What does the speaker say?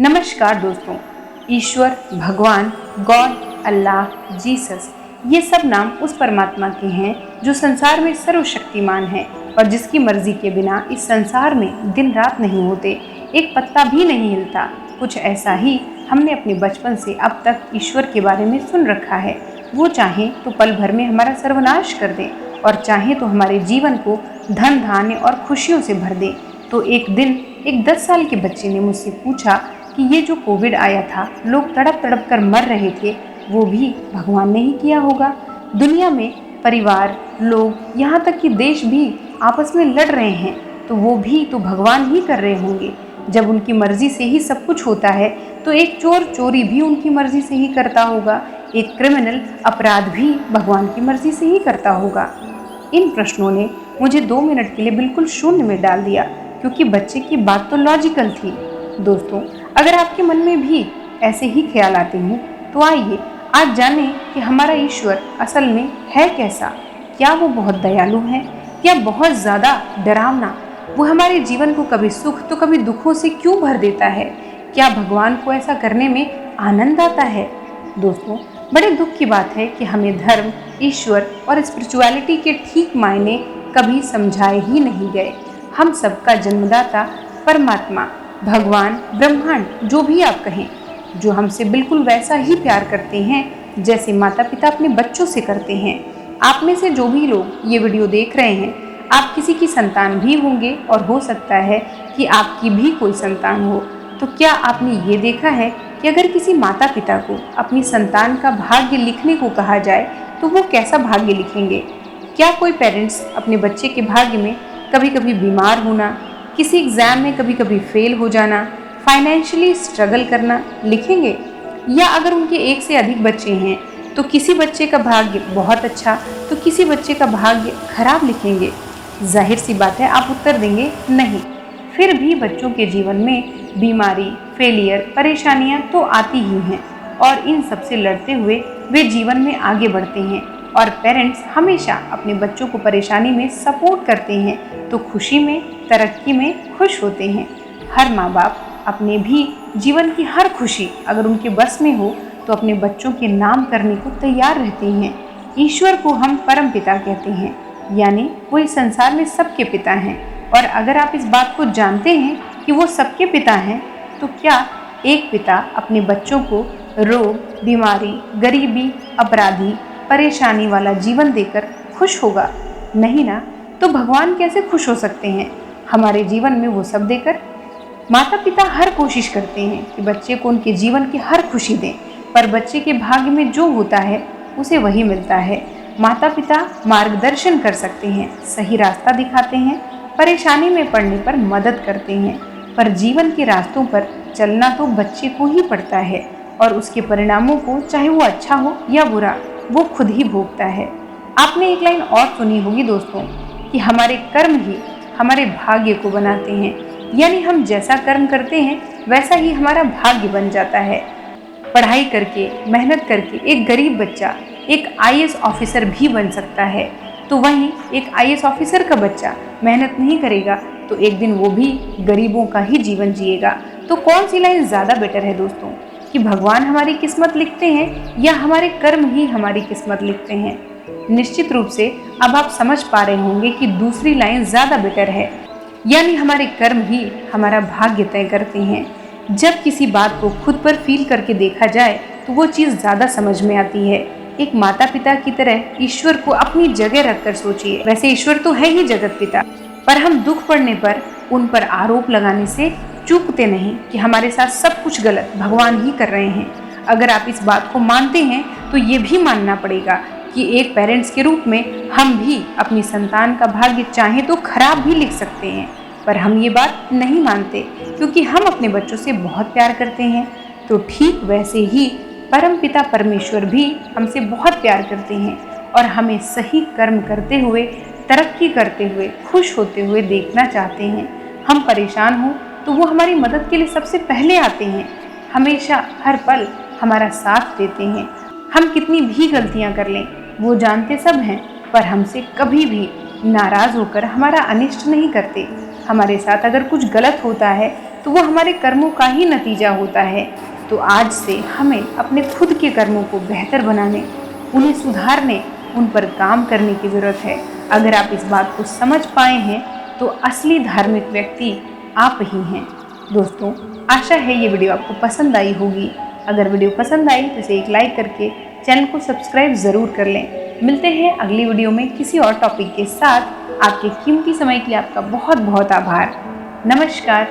नमस्कार दोस्तों। ईश्वर, भगवान, गॉड, अल्लाह, जीसस, ये सब नाम उस परमात्मा के हैं जो संसार में सर्वशक्तिमान है और जिसकी मर्जी के बिना इस संसार में दिन रात नहीं होते, एक पत्ता भी नहीं हिलता। कुछ ऐसा ही हमने अपने बचपन से अब तक ईश्वर के बारे में सुन रखा है। वो चाहे तो पल भर में हमारा सर्वनाश कर दे और चाहे तो हमारे जीवन को धन धान्य और खुशियों से भर दे। तो एक दिन एक 10 साल के बच्चे ने मुझसे पूछा कि ये जो कोविड आया था, लोग तड़प तड़प कर मर रहे थे, वो भी भगवान ने ही किया होगा। दुनिया में परिवार, लोग, यहाँ तक कि देश भी आपस में लड़ रहे हैं, तो वो भी तो भगवान ही कर रहे होंगे। जब उनकी मर्जी से ही सब कुछ होता है तो एक चोर चोरी भी उनकी मर्जी से ही करता होगा, एक क्रिमिनल अपराध भी भगवान की मर्जी से ही करता होगा। इन प्रश्नों ने मुझे 2 मिनट के लिए बिल्कुल शून्य में डाल दिया, क्योंकि बच्चे की बात तो लॉजिकल थी। दोस्तों, अगर आपके मन में भी ऐसे ही ख्याल आते हैं तो आइए आज जानें कि हमारा ईश्वर असल में है कैसा। क्या वो बहुत दयालु है या बहुत ज़्यादा डरावना? वो हमारे जीवन को कभी सुख तो कभी दुखों से क्यों भर देता है? क्या भगवान को ऐसा करने में आनंद आता है? दोस्तों, बड़े दुख की बात है कि हमें धर्म, ईश्वर और स्पिरिचुअलिटी के ठीक मायने कभी समझाए ही नहीं गए। हम सबका जन्मदाता परमात्मा, भगवान, ब्रह्मांड, जो भी आप कहें, जो हमसे बिल्कुल वैसा ही प्यार करते हैं जैसे माता पिता अपने बच्चों से करते हैं। आप में से जो भी लोग ये वीडियो देख रहे हैं, आप किसी की संतान भी होंगे और हो सकता है कि आपकी भी कोई संतान हो। तो क्या आपने ये देखा है कि अगर किसी माता पिता को अपनी संतान का भाग्य लिखने को कहा जाए तो वो कैसा भाग्य लिखेंगे? क्या कोई पेरेंट्स अपने बच्चे के भाग्य में कभी कभी बीमार होना, किसी एग्ज़ाम में कभी कभी फेल हो जाना, फाइनेंशियली स्ट्रगल करना लिखेंगे? या अगर उनके एक से अधिक बच्चे हैं तो किसी बच्चे का भाग्य बहुत अच्छा तो किसी बच्चे का भाग्य खराब लिखेंगे? जाहिर सी बात है, आप उत्तर देंगे नहीं। फिर भी बच्चों के जीवन में बीमारी, फेलियर, परेशानियां तो आती ही हैं और इन सब से लड़ते हुए वे जीवन में आगे बढ़ते हैं। और पेरेंट्स हमेशा अपने बच्चों को परेशानी में सपोर्ट करते हैं तो खुशी में, तरक्की में खुश होते हैं। हर माँ बाप अपने भी जीवन की हर खुशी अगर उनके बस में हो तो अपने बच्चों के नाम करने को तैयार रहते हैं। ईश्वर को हम परम पिता कहते हैं, यानी वो इस संसार में सबके पिता हैं। और अगर आप इस बात को जानते हैं कि वो सबके पिता हैं, तो क्या एक पिता अपने बच्चों को रोग, बीमारी, गरीबी, अपराधी, परेशानी वाला जीवन देकर खुश होगा? नहीं ना। तो भगवान कैसे खुश हो सकते हैं हमारे जीवन में वो सब देकर? माता पिता हर कोशिश करते हैं कि बच्चे को उनके जीवन की हर खुशी दें, पर बच्चे के भाग्य में जो होता है उसे वही मिलता है। माता पिता मार्गदर्शन कर सकते हैं, सही रास्ता दिखाते हैं, परेशानी में पड़ने पर मदद करते हैं, पर जीवन के रास्तों पर चलना तो बच्चे को ही पड़ता है और उसके परिणामों को, चाहे वो अच्छा हो या बुरा, वो खुद ही भोगता है। आपने एक लाइन और सुनी होगी दोस्तों कि हमारे कर्म ही हमारे भाग्य को बनाते हैं, यानी हम जैसा कर्म करते हैं वैसा ही हमारा भाग्य बन जाता है। पढ़ाई करके, मेहनत करके एक गरीब बच्चा एक आईएएस ऑफिसर भी बन सकता है, तो वहीं एक आईएएस ऑफिसर का बच्चा मेहनत नहीं करेगा तो एक दिन वो भी गरीबों का ही जीवन जिएगा। तो कौन सी लाइन ज़्यादा बेटर है दोस्तों, कि भगवान हमारी किस्मत लिखते हैं या हमारे कर्म ही हमारी किस्मत लिखते हैं? निश्चित रूप से अब आप समझ पा रहे होंगे कि दूसरी लाइन ज़्यादा बेटर है, यानी हमारे कर्म ही हमारा भाग्य तय करते हैं। जब किसी बात को खुद पर फील करके देखा जाए तो वो चीज़ ज़्यादा समझ में आती है। एक माता पिता की तरह ईश्वर को अपनी जगह रखकर सोचिए। वैसे ईश्वर तो है ही जगत पिता, पर हम दुख पड़ने पर उन पर आरोप लगाने से चूकते नहीं कि हमारे साथ सब कुछ गलत भगवान ही कर रहे हैं। अगर आप इस बात को मानते हैं तो ये भी मानना पड़ेगा कि एक पेरेंट्स के रूप में हम भी अपनी संतान का भाग्य चाहे तो खराब भी लिख सकते हैं, पर हम ये बात नहीं मानते क्योंकि हम अपने बच्चों से बहुत प्यार करते हैं। तो ठीक वैसे ही परम पिता परमेश्वर भी हमसे बहुत प्यार करते हैं और हमें सही कर्म करते हुए, तरक्की करते हुए, खुश होते हुए देखना चाहते हैं। हम परेशान हों तो वो हमारी मदद के लिए सबसे पहले आते हैं, हमेशा हर पल हमारा साथ देते हैं। हम कितनी भी गलतियां कर लें वो जानते सब हैं, पर हमसे कभी भी नाराज़ होकर हमारा अनिष्ट नहीं करते। हमारे साथ अगर कुछ गलत होता है तो वो हमारे कर्मों का ही नतीजा होता है। तो आज से हमें अपने खुद के कर्मों को बेहतर बनाने, उन्हें सुधारने, उन पर काम करने की ज़रूरत है। अगर आप इस बात को समझ पाए हैं तो असली धार्मिक व्यक्ति आप ही हैं। दोस्तों, आशा है ये वीडियो आपको पसंद आई होगी। अगर वीडियो पसंद आई तो इसे एक लाइक करके चैनल को सब्सक्राइब ज़रूर कर लें। मिलते हैं अगली वीडियो में किसी और टॉपिक के साथ। आपके कीमती समय के लिए आपका बहुत बहुत आभार। नमस्कार।